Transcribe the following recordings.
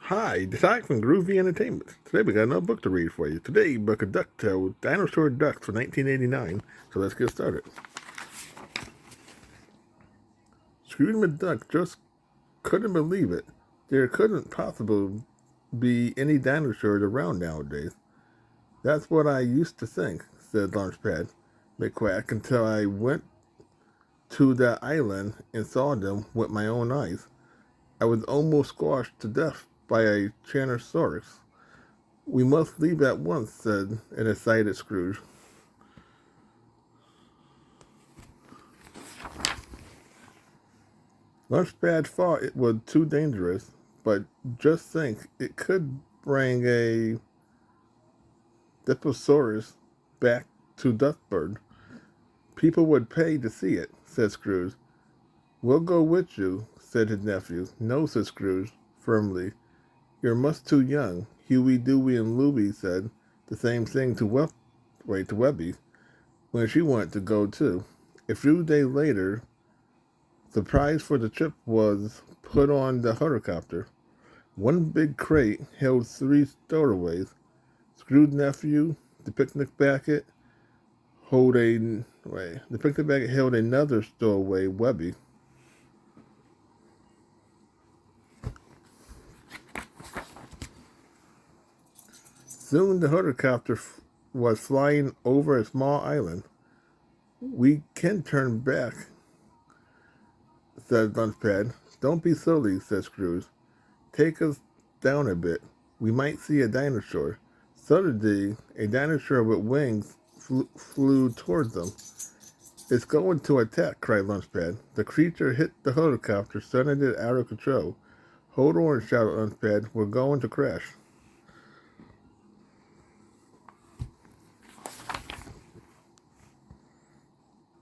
Hi, Doc from Groovy Entertainment. Today we got another book to read for you. Today, book of Ducktales, Dinosaur Ducks from 1989. So let's get started. Scrooge McDuck just couldn't believe it. There couldn't possibly be any dinosaurs around nowadays. That's what I used to think, said Launchpad McQuack, until I went to that island and saw them with my own eyes. I was almost squashed to death by a Tyrannosaurus. We must leave at once, said an excited Scrooge. Lunchpad thought it was too dangerous, but just think, it could bring a Diplosaurus back to Duckburg. People would pay to see it, said Scrooge. We'll go with you, said his nephew. No, said Scrooge, firmly. You're much too young. Huey, Dewey, and Louie said the same thing to Webby when she wanted to go too. A few days later, the prize for the trip was put on the helicopter. One big crate held 3 stowaways. Scrooge's nephew, the picnic basket, the picnic basket held another stowaway, Webby. Soon the helicopter was flying over a small island. We can turn back, said Lunchpad. Don't be silly, said Scrooge. Take us down a bit. We might see a dinosaur. Suddenly, a dinosaur with wings flew towards them. It's going to attack, cried Lunchpad. The creature hit the helicopter, sending it out of control. Hold on, shouted Lunchpad. We're going to crash.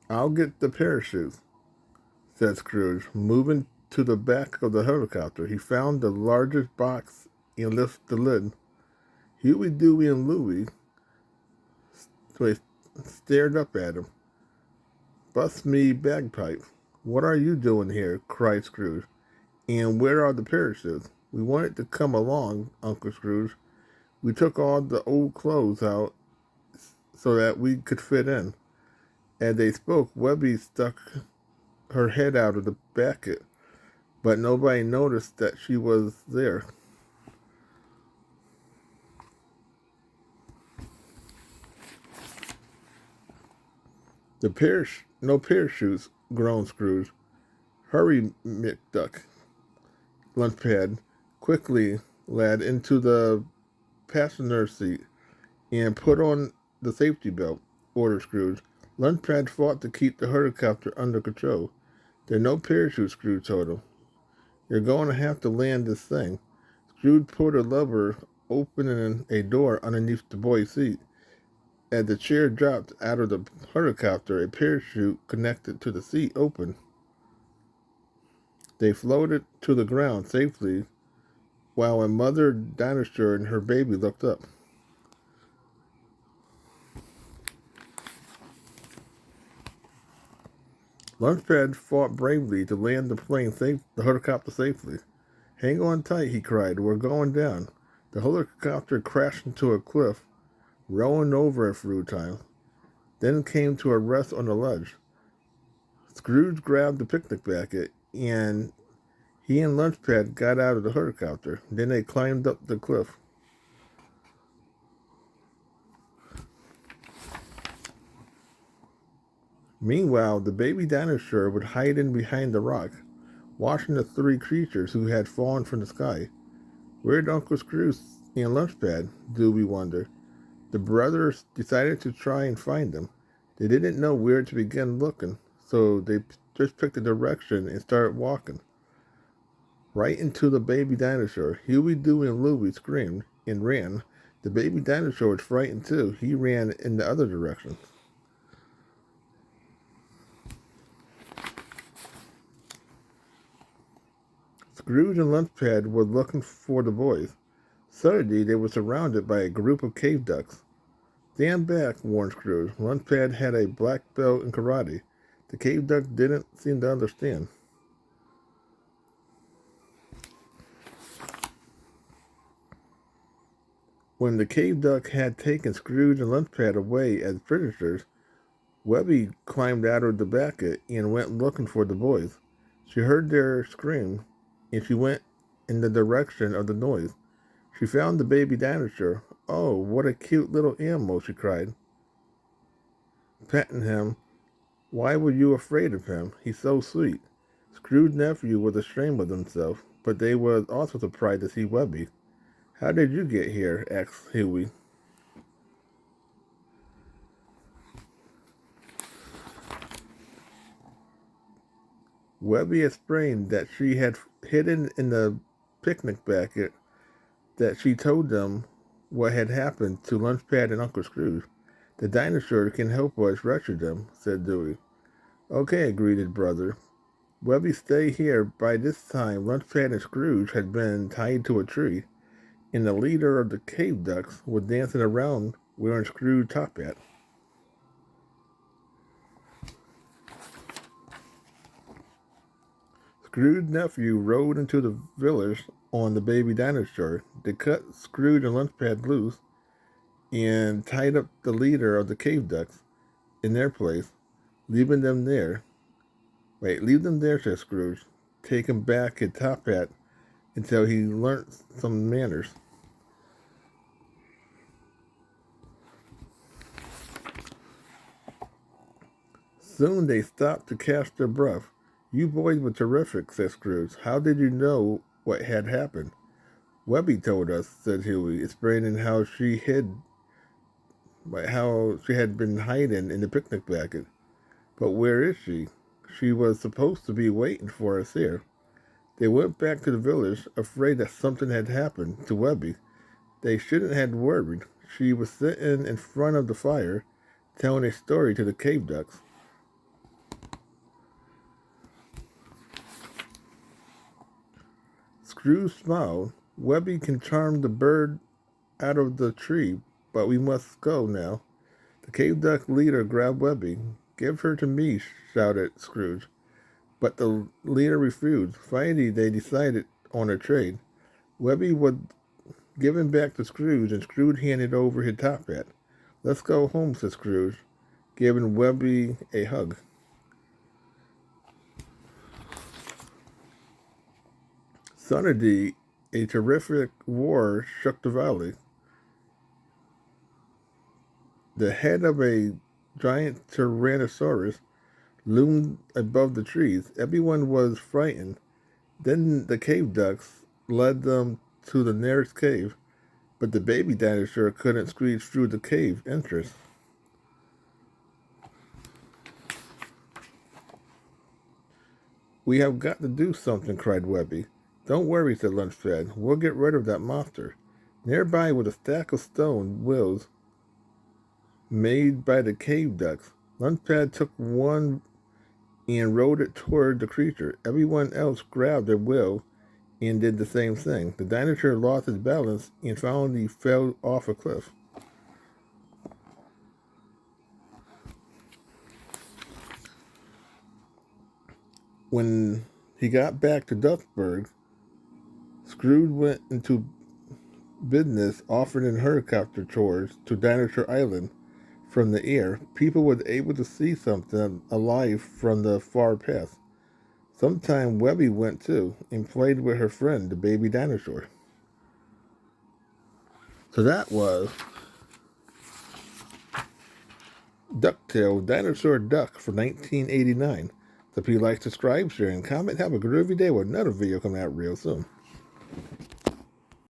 I'll get the parachute, said Scrooge. Moving to the back of the helicopter, he found the largest box and lifted the lid. Huey, Dewey, and Louie stared up at him. Bust me bagpipe. What are you doing here? Cried Scrooge. And where are the parachutes? We wanted to come along, Uncle Scrooge. We took all the old clothes out so that we could fit in. As they spoke, Webby stuck her head out of the basket, but nobody noticed that she was there. No parachutes, groaned Scrooge. Hurry, McDuck. Lunchpad, quickly, lad, into the passenger seat and put on the safety belt, ordered Scrooge. Lunchpad fought to keep the helicopter under control. There are no parachutes, Scrooge told him. You're going to have to land this thing. Scrooge pulled a lever, opening a door underneath the boy's seat. As the chair dropped out of the helicopter, a parachute connected to the seat opened. They floated to the ground safely while a mother dinosaur and her baby looked up. Lunchpad fought bravely to land the helicopter safely. Hang on tight, he cried. We're going down. The helicopter crashed into a cliff, rolling over a few times, then came to a rest on a ledge. Scrooge grabbed the picnic basket, and he and Lunchpad got out of the helicopter. Then they climbed up the cliff. Meanwhile, the baby dinosaur was hiding behind the rock, watching the 3 creatures who had fallen from the sky. Where'd Uncle Scrooge and Lunchpad, Dewey wondered. The brothers decided to try and find them. They didn't know where to begin looking, so they just picked a direction and started walking. Right into the baby dinosaur. Huey, Dewey, and Louie screamed and ran. The baby dinosaur was frightened too. He ran in the other direction. Scrooge and Lunchpad were looking for the boys. Suddenly, they were surrounded by a group of cave ducks. Stand back, warned Scrooge. Lunchpad had a black belt in karate. The cave duck didn't seem to understand. When the cave duck had taken Scrooge and Lunchpad away as prisoners, Webby climbed out of the bucket and went looking for the boys. She heard their scream, and she went in the direction of the noise. She found the baby dinosaur. "Oh, what a cute little animal," she cried, patting him. "Why were you afraid of him? He's so sweet." Scrooge's nephew was ashamed of himself, but they were also surprised to see Webby. "How did you get here?" asked Huey. Webby explained that she had hidden in the picnic basket, that she told them what had happened to Lunchpad and Uncle Scrooge. "The dinosaur can help us rescue them," said Dewey. "Okay," agreed his brother. "Webby, stay here." By this time, Lunchpad and Scrooge had been tied to a tree, and the leader of the cave ducks was dancing around wearing Scrooge's top hat. Scrooge's nephew rode into the village on the baby dinosaur. They cut Scrooge and Lunchpad loose and tied up the leader of the cave ducks in their place, leaving them there. "Leave them there," said Scrooge, taking back his top hat until he learnt some manners. Soon they stopped to catch their breath. "You boys were terrific," said Scrooge. "How did you know what had happened?" "Webby told us," said Huey, explaining how she had been hiding in the picnic basket. "But where is she? She was supposed to be waiting for us here." They went back to the village, afraid that something had happened to Webby. They shouldn't have worried. She was sitting in front of the fire, telling a story to the cave ducks. Scrooge smiled. "Webby can charm the bird out of the tree, but we must go now." The cave duck leader grabbed Webby. "Give her to me," shouted Scrooge. But the leader refused. Finally, they decided on a trade. Webby was given back to Scrooge, and Scrooge handed over his top hat. "Let's go home," said Scrooge, giving Webby a hug. Suddenly, a terrific roar shook the valley. The head of a giant Tyrannosaurus loomed above the trees. Everyone was frightened. Then the cave ducks led them to the nearest cave, but the baby dinosaur couldn't squeeze through the cave entrance. "We have got to do something," cried Webby. "Don't worry," said Lunchpad. "We'll get rid of that monster." Nearby was a stack of stone wheels made by the cave ducks. Lunchpad took one and rode it toward the creature. Everyone else grabbed their wheel and did the same thing. The dinosaur lost its balance and finally fell off a cliff. When he got back to Ducksburg, Scrooge went into business offering helicopter tours to Dinosaur Island from the air. People were able to see something alive from the far past. Sometime Webby went too and played with her friend, the baby dinosaur. So that was Ducktales Dinosaur Duck from 1989. So if you like, subscribe, share, and comment. Have a groovy day with another video coming out real soon.